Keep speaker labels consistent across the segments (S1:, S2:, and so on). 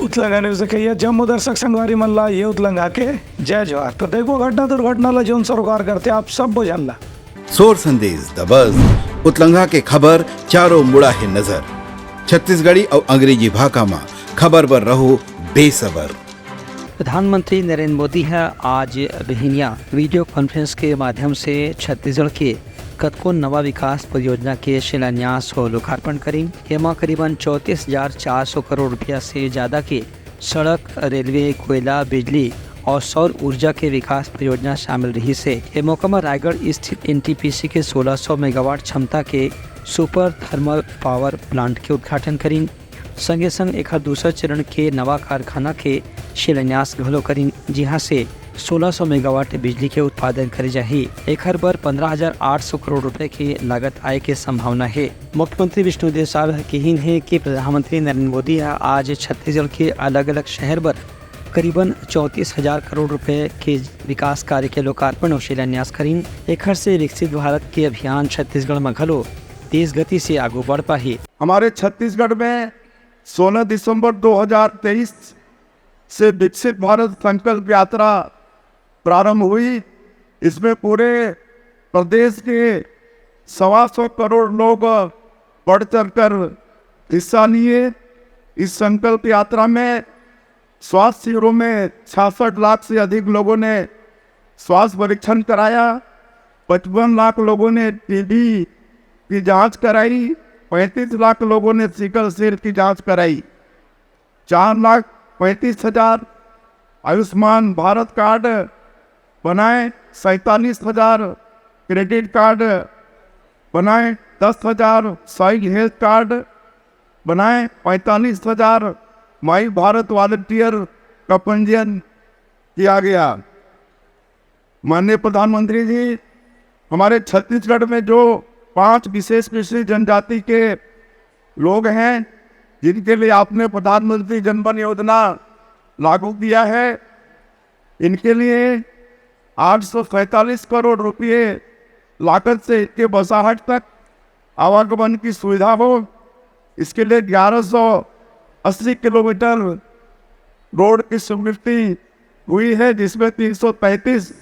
S1: उतलंगाने कहिए जम्मू दर्शक संघवारी मल्ला ये उतलंगा के जय जवाहर। तो देखो घटना दुर्घटना ला जो सरकार करते आप सब बुझल।
S2: सोर संदेश द बज़ उतलंगा के खबर चारों मुड़ा है नजर। छत्तीसगढ़ी और अंग्रेजी भाषा में खबर पर रहो बेसबर।
S3: प्रधानमंत्री नरेंद्र मोदी है आज बिहिनिया वीडियो कॉन्फ्रेंस के माध्यम से छत्तीसगढ़ के कतको नवा विकास परियोजना के शिलान्यास और लोकार्पण करें। एमा करीबन 34,400 करोड़ रुपया से ज़्यादा के सड़क, रेलवे, कोयला, बिजली और सौर ऊर्जा के विकास परियोजना शामिल रही से। ये मौका में रायगढ़ स्थित एनटीपीसी के 1600 मेगावाट क्षमता के सुपर थर्मल पावर प्लांट के उद्घाटन करें। संगे संग एक दूसरा चरण के नवा कारखाना के शिलान्यास घलो करें, जहाँ से 1600 मेगावाट बिजली के उत्पादन करे जाही। एक बार 15,800 करोड़ रुपए की लागत आय की संभावना है। मुख्यमंत्री विष्णुदेव साय कही है कि प्रधानमंत्री नरेंद्र मोदी आज छत्तीसगढ़ के अलग अलग शहर पर करीबन 34,000 करोड़ रुपए के विकास कार्य के लोकार्पण और शिलान्यास करें। एक से विकसित भारत के अभियान छत्तीसगढ़ में घलो तेज गति से आगे बढ़ पाही।
S4: हमारे छत्तीसगढ़ में 16 दिसंबर 2023 से विकसित भारत संकल्प यात्रा प्रारंभ हुई। इसमें पूरे प्रदेश के 125 करोड़ लोग बढ़ चढ़कर हिस्सा लिए। इस संकल्प यात्रा में स्वास्थ्य शिविरों में 66 लाख से अधिक लोगों ने स्वास्थ्य परीक्षण कराया। 55 लाख लोगों ने टीबी की जांच कराई। 35 लाख लोगों ने सिकल सेल की जांच कराई। 4,35,000 आयुष्मान भारत कार्ड बनाए। 47,000 क्रेडिट कार्ड बनाए। 10,000 सॉइल हेल्थ कार्ड बनाए। 45,000 माई भारत वॉलंटियर का पंजीयन किया गया। माननीय प्रधानमंत्री जी, हमारे छत्तीसगढ़ में जो 5 विशेष पिछड़ी जनजाति के लोग हैं, जिनके लिए आपने प्रधानमंत्री जनधन योजना लागू किया है, इनके लिए 847 करोड़ रुपये लागत से इनके बसाहट तक आवागमन की सुविधा हो। इसके लिए 1180 किलोमीटर रोड की स्वीकृति हुई है, जिसमें 335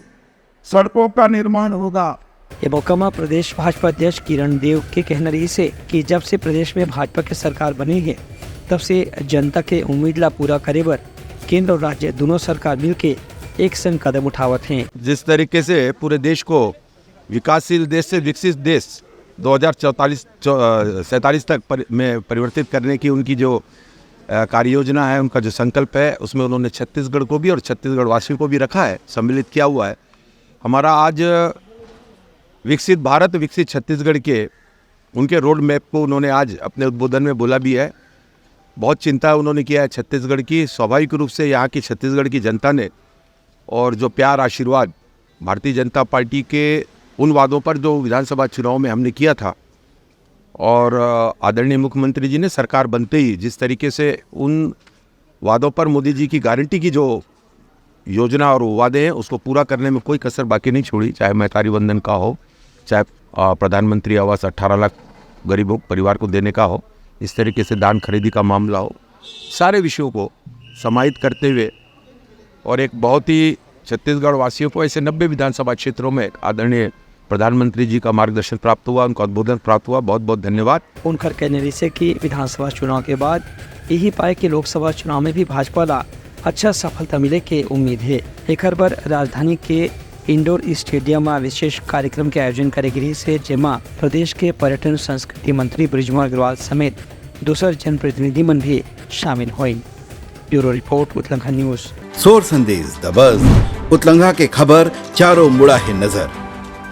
S4: सड़कों का निर्माण होगा।
S3: ये मौका में प्रदेश भाजपा अध्यक्ष किरण देव के कहना रही से कि जब से प्रदेश में भाजपा की सरकार बनी है, तब से जनता के उम्मीद ला पूरा करे बर केंद्र और राज्य दोनों सरकार मिलके एक संग कदम उठावत हैं।
S5: जिस तरीके से पूरे देश को विकासशील देश से विकसित देश 2047 तक में परिवर्तित करने की उनकी जो कार्य योजना है, उनका जो संकल्प है, उसमें उन्होंने छत्तीसगढ़ को भी और छत्तीसगढ़ वासियों को भी रखा है, सम्मिलित किया हुआ है। हमारा आज विकसित भारत विकसित छत्तीसगढ़ के उनके रोड मैप को उन्होंने आज अपने उद्बोधन में बोला भी है। बहुत चिंता उन्होंने किया है छत्तीसगढ़ की। स्वाभाविक रूप से यहाँ की छत्तीसगढ़ की जनता ने और जो प्यार आशीर्वाद भारतीय जनता पार्टी के उन वादों पर जो विधानसभा चुनाव में हमने किया था, और आदरणीय मुख्यमंत्री जी ने सरकार बनते ही जिस तरीके से उन वादों पर मोदी जी की गारंटी की जो योजना और वादे हैं, उसको पूरा करने में कोई कसर बाकी नहीं छोड़ी। चाहे महतारी वंदन का हो, चाहे प्रधानमंत्री आवास 18 लाख गरीबों परिवार को देने का हो, इस तरीके से दान खरीदी का मामला हो, सारे विषयों को समाहित करते हुए और एक बहुत ही छत्तीसगढ़ वासियों को ऐसे 90 विधानसभा क्षेत्रों में आदरणीय प्रधानमंत्री जी का मार्गदर्शन प्राप्त हुआ, उनका उद्बोधन प्राप्त हुआ। बहुत बहुत धन्यवाद।
S3: उनकर कहने से कि विधानसभा चुनाव के बाद यही पाए कि लोकसभा चुनाव में भी भाजपा ला अच्छा सफलता मिले के उम्मीद है। एक बार राजधानी के इंडोर स्टेडियम में विशेष कार्यक्रम के आयोजन करे गई से, जेमा प्रदेश के पर्यटन संस्कृति मंत्री बृजमोहन अग्रवाल समेत दूसर जनप्रतिनिधि मन भी शामिल हुए। Bureau report, Utlanga news.
S2: सोर संदेश द बज़ उतलंगा के खबर चारों मुड़ा है नजर।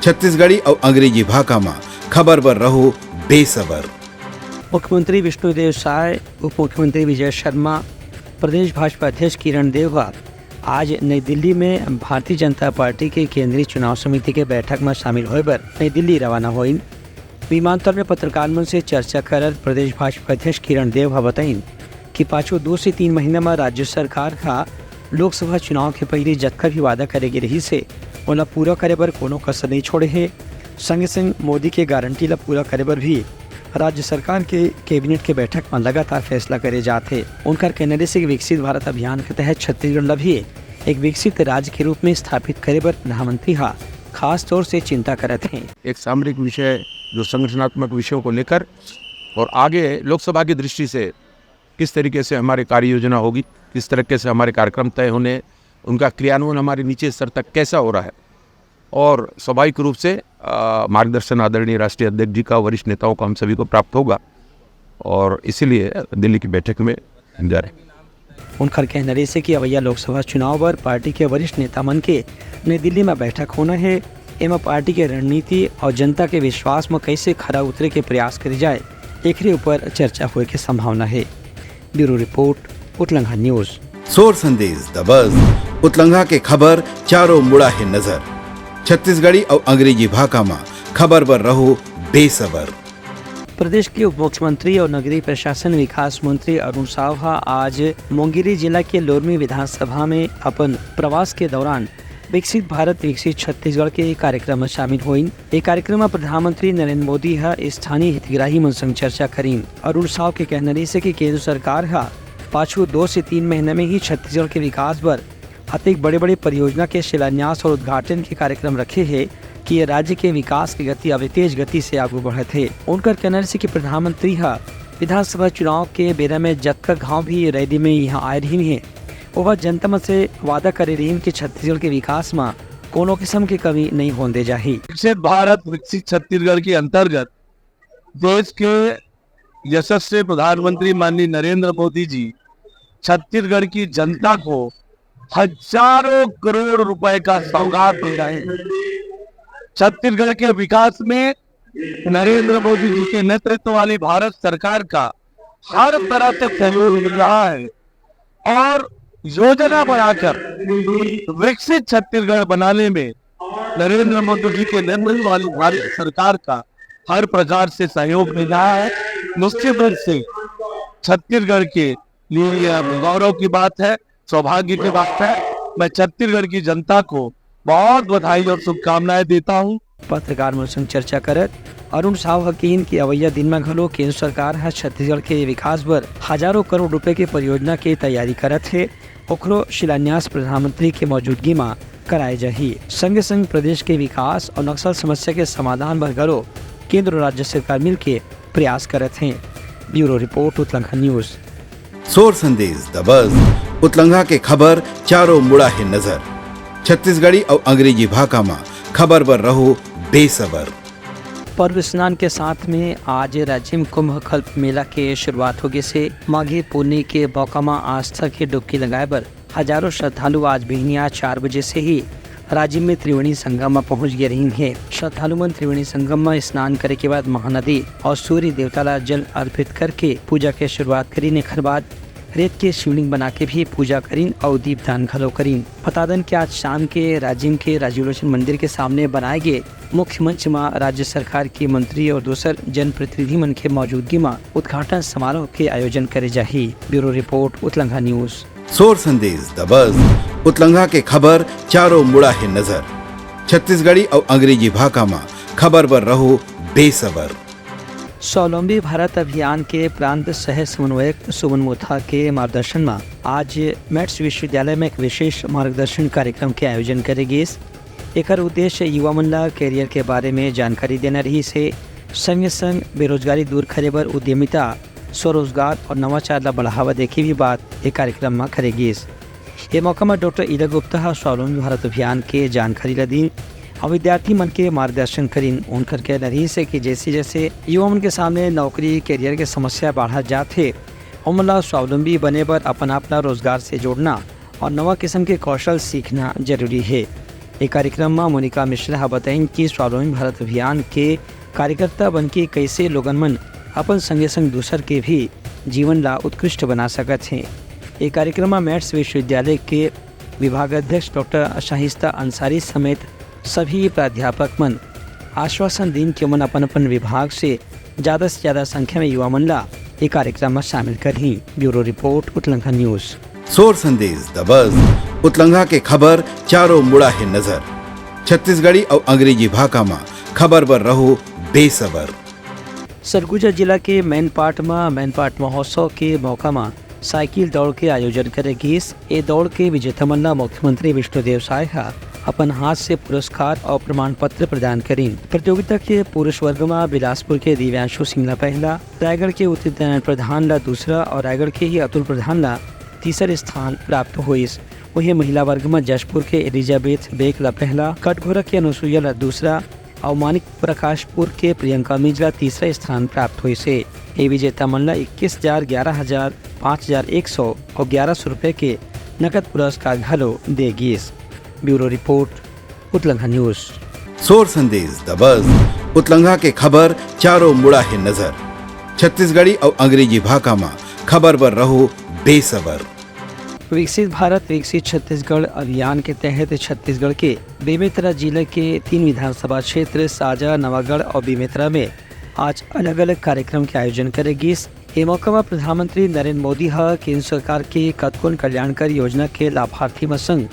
S2: छत्तीसगढ़ी और अंग्रेजी भाषा में खबर पर रहो बेसबर।
S3: मुख्यमंत्री विष्णुदेव साय, उप मुख्यमंत्री विजय शर्मा, प्रदेश भाजपा अध्यक्ष किरण देव आज नई दिल्ली में भारतीय जनता पार्टी के केंद्रीय चुनाव समिति के बैठक में शामिल होए बर नई दिल्ली रवाना हुई। विमानतल में पत्रकार मन से चर्चा करत प्रदेश भाजपा अध्यक्ष किरण देव बताइन कि पाछू 2 से 3 महीना में राज्य सरकार का लोकसभा चुनाव के पहले जतका भी वादा करेगी रही से ओला पूरा करे बर कोनो कसर नहीं छोड़े है। संगे संग मोदी के गारंटी ला पूरा करे बर भी राज्य सरकार के कैबिनेट के बैठक में लगातार फैसला करे जाते। उनका कहने से विकसित भारत अभियान के तहत छत्तीसगढ़ ला भी एक विकसित राज्य के रूप में स्थापित करे पर प्रधानमंत्री खास तौर से चिंता करते हैं।
S5: एक सामरिक विषय जो संगठनात्मक विषयों को लेकर और आगे लोकसभा की दृष्टि से किस तरीके से हमारी कार्य योजना होगी, किस तरीके से हमारे कार्यक्रम तय होने, उनका क्रियान्वयन हमारे नीचे स्तर तक कैसा हो रहा है, और स्वाभाविक रूप से मार्गदर्शन आदरणीय राष्ट्रीय अध्यक्ष जी का, वरिष्ठ नेताओं का हम सभी को प्राप्त होगा और इसीलिए दिल्ली की बैठक में हम जा रहे हैं।
S3: उनका कहना से कि अवैया लोकसभा चुनाव पर पार्टी के वरिष्ठ नेता मन के नई दिल्ली में बैठक होना है। एवं पार्टी के रणनीति और जनता के विश्वास में कैसे खरा उतरे के प्रयास करी जाए, एक ऊपर चर्चा होने की संभावना है। Bureau report, Utlangha news.
S2: सोर संदेश द बज़ उतलंघा के खबर चारों मुड़ा है नजर। छत्तीसगढ़ी और अंग्रेजी भाषा में खबर पर रहो बेसबर।
S3: प्रदेश के उप मुख्यमंत्री और नगरीय प्रशासन विकास मंत्री अरुण साव आज मुंगेरी जिला के लोरमी विधानसभा में अपन प्रवास के दौरान विकसित भारत विकसित छत्तीसगढ़ के कार्यक्रम में शामिल हुई। ये कार्यक्रम में प्रधानमंत्री नरेंद्र मोदी स्थानीय हितग्राही मन संग चर्चा करीन। अरुण साव के कहने से कि केंद्र सरकार पाछू 2 से 3 महीने में ही छत्तीसगढ़ के विकास पर अतिक बड़े बड़े परियोजना के शिलान्यास और उद्घाटन के कार्यक्रम रखे हैं कि ये राज्य के विकास की गति अब तेज गति से आगे बढ़े थे। उनका कहना है कि प्रधानमंत्री विधानसभा चुनाव के बेरा में जब तक गाँव भी रैली में यहाँ आए रही है, वह जनता में से वादा करे रही कि छत्तीसगढ़ के विकास में कोनो किस्म की कमी नहीं होने दे जाही।
S6: विकसित भारत विकसित छत्तीसगढ़ के अंतर्गत देश के यशस्वी प्रधानमंत्री माननीय नरेंद्र मोदी जी छत्तीसगढ़ की जनता को हजारों करोड़ रुपए का सौगात दे रहे हैं। छत्तीसगढ़ के विकास में नरेंद्र मोदी जी के नेतृत्व वाली भारत सरकार का हर तरह से सहयोग मिल रहा है और योजना बनाकर विकसित छत्तीसगढ़ बनाने में नरेंद्र मोदी जी के नेतृत्व वाली भारत सरकार का हर प्रकार से सहयोग मिल रहा है। निश्चित रूप से छत्तीसगढ़ के लिए गौरव की बात है, सौभाग्य की बात है। मैं छत्तीसगढ़ की जनता को बहुत बधाई और शुभकामनाएं देता हूं।
S3: पत्रकार मन संग चर्चा करत अरुण साव हकीन की अवैया दिन में घलो केंद्र सरकार छत्तीसगढ़ के विकास पर हजारों करोड़ रुपए के परियोजना के तैयारी करत है। ओकरो शिलान्यास प्रधानमंत्री के मौजूदगी में कराए जाही। संगे संग प्रदेश के विकास और नक्सल समस्या के समाधान पर घलो केंद्र और राज्य सरकार मिल के प्रयास करत हैं। Bureau report, Utlangha news.
S2: सोर संदेश द बज़ उतलंघा के खबर चारों मुड़ा है नजर। छत्तीसगढ़ी और अंग्रेजी भाषा में खबर पर रहो बेसबर।
S3: पर्व स्नान के साथ में आज राज्य में कुंभ कल्प मेला के शुरुआत होने से माघी पूर्णिमा के मौका में आस्था की डुबकी लगाए पर हजारों श्रद्धालु आज बिहनिया 4 बजे से ही राज्य में त्रिवेणी संगम में पहुंच गए रही है। श्रद्धालु मन त्रिवेणी संगम में स्नान करे के बाद महानदी और सूर्य देवता ला जल अर्पित करके पूजा के शुरुआत करीन। एकर बाद रेत के शिवलिंग बना के भी पूजा करीन और दीपदान घलो करीन। बता दें कि आज शाम के राज्य के राजीवलोचन मंदिर के सामने बनाए गए मुख्य मंच में राज्य सरकार के मंत्री और दूसर जनप्रतिनिधि मन के मौजूदगी में उद्घाटन समारोह के आयोजन करे जाही। Bureau report, Utlangha news.
S2: सोर संदेश द बज़ उतलंघा के खबर चारों मुड़ा है नजर। छत्तीसगढ़ी और अंग्रेजी भाषा में खबर पर रहो बेसबर।
S3: स्वावलंबी भारत अभियान के प्रांत सह समन्वयक सुमन मोथा के मार्गदर्शन में आज मैट्स विश्वविद्यालय में एक विशेष मार्गदर्शन कार्यक्रम के आयोजन करेगी। एक उद्देश्य युवा मन ला कैरियर के बारे में जानकारी देना रही से संग संग बेरोजगारी दूर करे बर उद्यमिता, स्वरोजगार और नवाचार ला बढ़ावा देखे भी बात एक कार्यक्रम में करेगी। ये मौका में डॉक्टर ईदा गुप्ता स्वावलंबी भारत अभियान के जानकारी ला दी और विद्यार्थी मन के मार्गदर्शन करीन। उनकर कहना रही से कि जैसे जैसे युवा मन के सामने नौकरी कैरियर के समस्या बढ़ा जाते उमला स्वावलंबी बने पर अपना रोजगार से जोड़ना और नवा किस्म के कौशल सीखना जरूरी है। एक कार्यक्रम में मोनिका मिश्रा बताएं कि स्वावलंबी भारत अभियान के कार्यकर्ता बन के कैसे लोगन मन अपन संगे संग दूसर के भी जीवन ला उत्कृष्ट बना सकत हैं। एक कार्यक्रम में मैट्स विश्वविद्यालय के विभागाध्यक्ष डॉक्टर शाहिस्ता अंसारी समेत सभी प्राध्यापक मन आश्वासन दिन के मन अपन विभाग से ज़्यादा संख्या में युवा मन ला एक कार्यक्रम में शामिल करी। Bureau report, Utlangha news.
S2: सोर संदेश द बज़ उतलंघा के खबर चारों मुड़ा है नजर। छत्तीसगढ़ी और अंग्रेजी भाषा में खबर पर रहो बेसबर।
S3: सरगुजा जिला के मैनपाट महोत्सव के मौका में साइकिल दौड़ के आयोजन करेगी। ये दौड़ के विजेता मन ला मुख्यमंत्री विष्णुदेव साय अपन हाथ से पुरस्कार और प्रमाण पत्र प्रदान करी। प्रतियोगिता के पुरुष वर्ग में बिलासपुर के दिव्यांशु सिंह पहला, रायगढ़ के उदित नारायण प्रधान ला दूसरा और रायगढ़ के ही अतुल प्रधान ला तीसरा स्थान प्राप्त हुई। वही महिला वर्ग में जशपुर के एलिजाबेथ बेक ला पहला, कटघोरा के अनुसुईया ला दूसरा और मानिक प्रकाशपुर के प्रियंका मिज ला तीसरा स्थान प्राप्त हुई से। ये विजेता मन ला 21,000, 11,000, 5,100 और 1,100 रुपए के नकद पुरस्कार घलो देगी। Bureau report Utlangha news.
S2: सोर संदेश द बज़ उतलंघा के खबर चारों मुड़ा है नजर। छत्तीसगढ़ी और अंग्रेजी भाषा में खबर पर रहो बेसबर।
S3: विकसित भारत विकसित छत्तीसगढ़ अभियान के तहत छत्तीसगढ़ के बेमेतरा जिले के 3 विधानसभा क्षेत्र साजा, नवागढ़ और बेमेतरा में आज अलग अलग कार्यक्रम के आयोजन करेगी। ये मौका में प्रधानमंत्री नरेंद्र मोदी केंद्र सरकार के कतकोन कल्याणकारी योजना के लाभार्थी में संग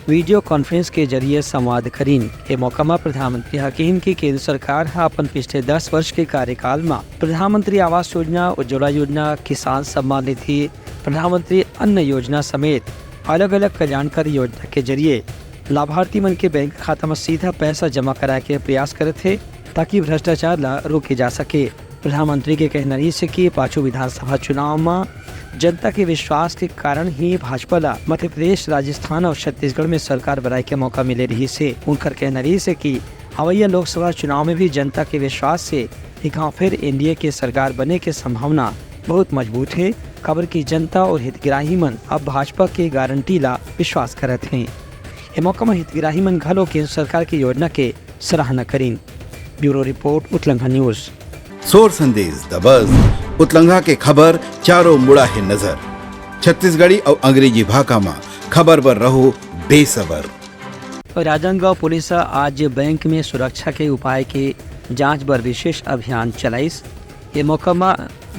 S3: वीडियो कॉन्फ्रेंस के जरिए संवाद करीन। ये मौका में प्रधानमंत्री कहिन कि केंद्र सरकार अपन पिछले 10 वर्ष के कार्यकाल में प्रधानमंत्री आवास योजना, उज्ज्वला योजना, किसान सम्मान निधि, प्रधानमंत्री अन्न योजना समेत अलग अलग कल्याणकारी योजना के जरिए लाभार्थी मन के बैंक खाता में सीधा पैसा जमा कराए के प्रयास करे थे ताकि भ्रष्टाचार ला रोके जा सके। प्रधानमंत्री के कहना से कि पांचों विधानसभा चुनाव में जनता के विश्वास के कारण ही भाजपा ला मध्य प्रदेश, राजस्थान और छत्तीसगढ़ में सरकार बनाए के मौका मिले रही से। उनकर कहना से कि अवैया लोकसभा चुनाव में भी जनता के विश्वास से एक फिर एनडीए के सरकार बने के संभावना बहुत मजबूत है। खबर की जनता और हितग्राही मन अब भाजपा के गारंटी ला विश्वास करते हैं। ये मौका में हितग्राही मन घलो केंद्र सरकार की योजना के सराहना करीन। Bureau report Utlangha news.
S2: सोर संदेश द बज़ उतलंघा के खबर चारों मुड़ा है नजर। छत्तीसगढ़ी और अंग्रेजी भाषा में खबर पर रहो बेसबर।
S3: राजनांदगांव पुलिस आज बैंक में सुरक्षा के उपाय के जांच पर विशेष अभियान चलाइस। ये मौका में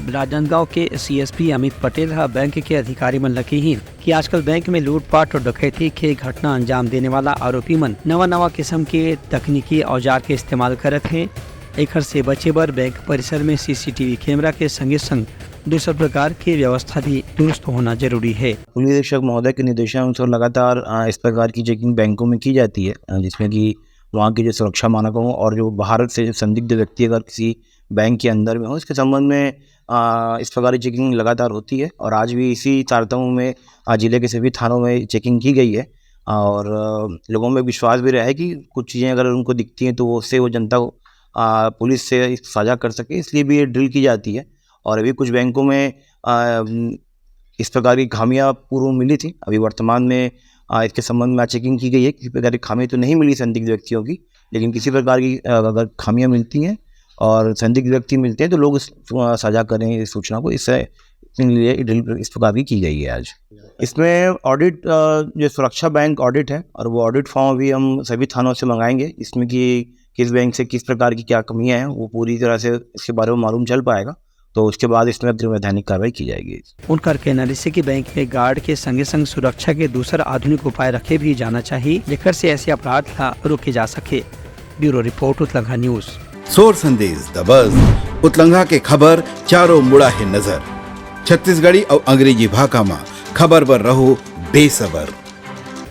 S3: राजनांदगांव के सीएसपी अमित पटेल बैंक के अधिकारी मन लकी ही कि आजकल बैंक में लूटपाट और डकैती के घटना अंजाम देने वाला आरोपी मन नवा किस्म के तकनीकी औजार के इस्तेमाल करत हैं। एक से बचे बर बैंक परिसर में सीसीटीवी कैमरा के संगे संग दूसरे प्रकार की व्यवस्था भी दुरुस्त होना जरूरी है।
S7: पुलिस अधीक्षक महोदय के निर्देशानुसार लगातार इस प्रकार की चेकिंग बैंकों में की जाती है, जिसमें कि वहाँ के जो सुरक्षा मानकों और जो बाहर से जो संदिग्ध व्यक्ति अगर किसी बैंक के अंदर में हो, इसके संबंध में इस प्रकार की चेकिंग लगातार होती है। और आज भी इसी तारतम्य में जिले के सभी थानों में चेकिंग की गई है और लोगों में विश्वास भी रहा है कि कुछ चीज़ें अगर उनको दिखती हैं तो वो उससे वो जनता को पुलिस से साझा कर सके, इसलिए भी ये ड्रिल की जाती है। और अभी कुछ बैंकों में इस प्रकार की खामियां पूर्व मिली थी, अभी वर्तमान में इसके संबंध में चेकिंग की गई है। किसी प्रकार की खामी तो नहीं मिली संदिग्ध व्यक्तियों की, लेकिन किसी प्रकार की अगर खामियां मिलती हैं और संदिग्ध व्यक्ति मिलते हैं तो लोग साझा करें इस सूचना को। इससे लिए ड्रिल इस प्रकार की गई है आज। इसमें ऑडिट जो सुरक्षा बैंक ऑडिट है और वो ऑडिट फॉर्म भी हम सभी थानों से मंगाएंगे, इसमें कि किस बैंक से किस प्रकार की क्या कमियां हैं वो पूरी तरह से इसके बारे में मालूम चल पाएगा, तो उसके बाद इसमें वैधानिक कार्रवाई की जाएगी।
S3: उनका कहना है कि बैंक में गार्ड के संगे संग सुरक्षा के दूसरा आधुनिक उपाय रखे भी जाना चाहिए, जेकर से ऐसे अपराध रोके जा सके। Bureau report Utlangha news.
S2: सोर संदेश द बज़ उतलंघा के खबर चारों मुड़ा है नजर। छत्तीसगढ़ी और अंग्रेजी भाषा में खबर पर रहो बेसबर।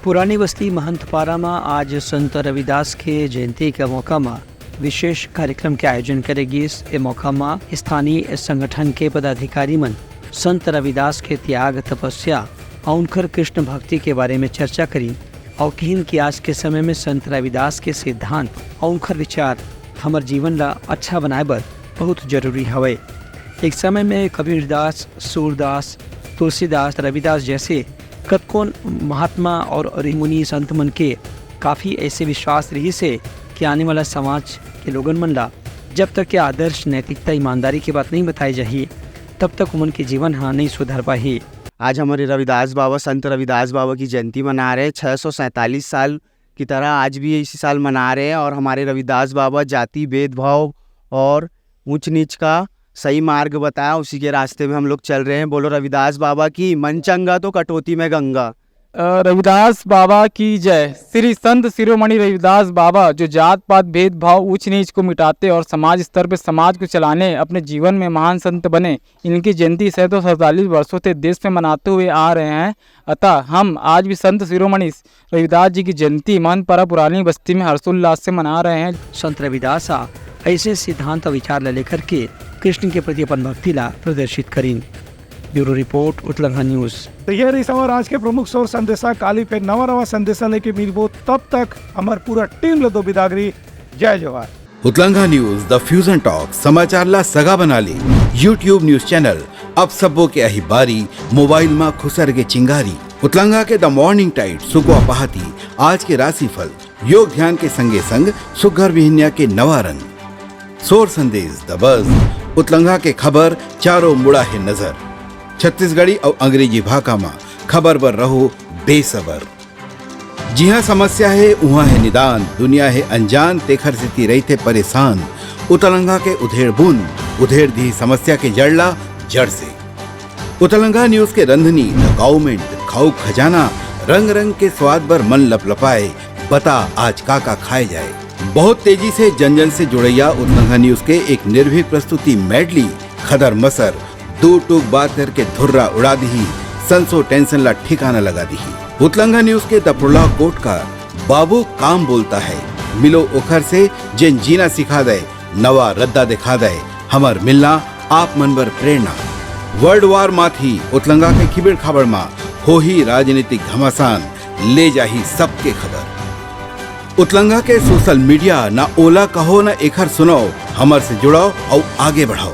S3: पुरानी बस्ती महंतपारा में आज संत रविदास के जयंती के मौका में विशेष कार्यक्रम के आयोजन करेगी। इस मौका में स्थानीय संगठन के पदाधिकारी मन संत रविदास के त्याग, तपस्या और उनकर कृष्ण भक्ति के बारे में चर्चा करी और कहिन कि आज के समय में संत रविदास के सिद्धांत और उनकर विचार हमारे जीवन ला अच्छा बनाए बर बहुत जरूरी हवे। एक समय में कबीरदास, सूरदास, तुलसीदास, रविदास जैसे कतकोन महात्मा और ऋषि संत मन के काफ़ी ऐसे विश्वास रही से कि आने वाला समाज के लोगन मन ला जब तक के आदर्श, नैतिकता, ईमानदारी की बात नहीं बताई जाही तब तक उनके के जीवन नहीं सुधर पाही।
S8: आज हमारे रविदास बाबा, संत रविदास बाबा की जयंती मना रहे हैं। 647 साल की तरह आज भी इसी साल मना रहे हैं और हमारे रविदास बाबा जाति भेदभाव और ऊंच नीच का सही मार्ग बताया, उसी के रास्ते में हम लोग चल रहे हैं। बोलो रविदास बाबा की। मन चंगा तो कटौती में गंगा।
S9: रविदास बाबा की जय। श्री संत शिरोमणि रविदास बाबा जो जात पात भेदभाव ऊंच नीच को मिटाते और समाज स्तर पर समाज को चलाने अपने जीवन में महान संत बने, इनकी जयंती 147 वर्षों से देश में मनाते हुए आ रहे हैं। अतः हम आज भी संत शिरोमणि रविदास जी की जयंती मनपरा पुरानी बस्ती में हर्षोल्लास से मना रहे हैं।
S3: संत रविदास ऐसे सिद्धांत और विचार लेकर के कृष्ण के प्रति अपन भक्ति ला प्रदर्शित करीन। Bureau report Uttalangha news.
S1: तो ये रही सवार आज के प्रमुख सोर संदेशा। काली पे नवा संदेशा लेके मिलबो, तब तक हमार पूरा टीम लदो बिदागरी। जय Jawahar.
S2: Uttalangha news the fusion talk समाचार ला सगा बना ली। यूट्यूब न्यूज चैनल अब सबो के अही बारी मोबाइल में खुसर के चिंगारी। उत्तलंघा के द मॉर्निंग टाइट सुगवा पहाती आज के राशिफल योग ध्यान के संगे संग सुघर विहिन्या के नवा रंग। सोर संदेश द बज उत्तलंघा के खबर चारों मुड़ा है नजर। छत्तीसगढ़ी और अंग्रेजी भाषा में खबर पर रहो बेसबर। जी हाँ, समस्या है वहाँ है निदान, दुनिया है अनजान तेखर से रही थे परेशान। उत्तलंघा के उधेड़ बूंद उधेड़ दी समस्या के जड़ला जड़ से। उत्तलंघा न्यूज के रंधनी द गवर्नमेंट खाऊ खजाना रंग रंग के स्वाद पर मन लपलपाए। बता आज का खाए जाए। बहुत तेजी से जन जन से जुड़ैया उत्तलंघा न्यूज के एक निर्भीक प्रस्तुति मेडली खदर मसर दो टूक बात करके धुर्रा उड़ा दी, संसो टेंशन ला ठिकाना लगा दी। उत्तलंघा न्यूज के दपुरला कोट का बाबू काम बोलता है, मिलो ओखर से जिन जीना सिखा दे, नवा रद्दा दिखा दे, हमार मिलना आप मन बर प्रेरणा। वर्ल्ड वार माथी उत्तलंघा के खिबड़ खबर मा हो ही राजनीतिक घमासान ले जाही सबके खबर। उत्तलंघा के सोशल मीडिया ना ओला कहो ना एखर सुनाओ, हमर से जुड़ाओ और आगे बढ़ाओ।